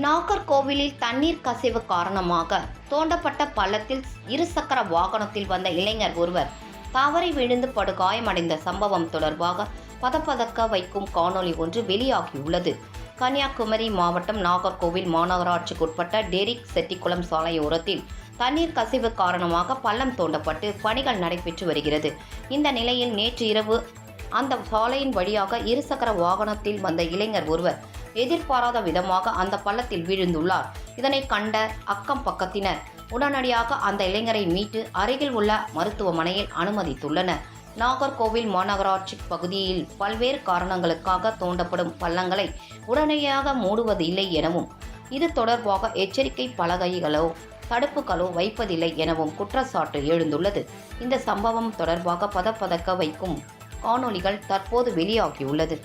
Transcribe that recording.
நாகர்கோவிலில் தண்ணீர் கசிவு காரணமாக தோண்டப்பட்ட பள்ளத்தில் இருசக்கர வாகனத்தில் வந்த இளைஞர் ஒருவர் தவறி விழுந்து படுகாயமடைந்த சம்பவம் தொடர்பாக பதப்பதக்க வைக்கும் காணொலி ஒன்று வெளியாகியுள்ளது. கன்னியாகுமரி மாவட்டம் நாகர்கோவில் மாநகராட்சிக்குட்பட்ட டெரிக் செட்டிக்குளம் சாலையோரத்தில் தண்ணீர் கசிவு காரணமாக பள்ளம் தோண்டப்பட்டு பணிகள் நடைபெற்று வருகிறது. இந்த நிலையில் நேற்று இரவு அந்த சாலையின் வழியாக இருசக்கர வாகனத்தில் வந்த இளைஞர் ஒருவர் எதிர்பாராத விதமாக அந்த பள்ளத்தில் விழுந்துள்ளார். இதனை கண்ட அக்கம் பக்கத்தினர் உடனடியாக அந்த இளைஞரை மீட்டு அருகில் உள்ள மருத்துவமனையில் அனுமதித்துள்ளனர். நாகர்கோவில் மாநகராட்சி பகுதியில் பல்வேறு காரணங்களுக்காக தோண்டப்படும் பள்ளங்களை உடனடியாக மூடுவதில்லை எனவும், இது தொடர்பாக எச்சரிக்கை பலகைகளோ தடுப்புகளோ வைப்பதில்லை எனவும் குற்றச்சாட்டு எழுந்துள்ளது. இந்த சம்பவம் தொடர்பாக பதப்பதக்க வைக்கும் காணொலிகள் தற்போது வெளியாகியுள்ளது.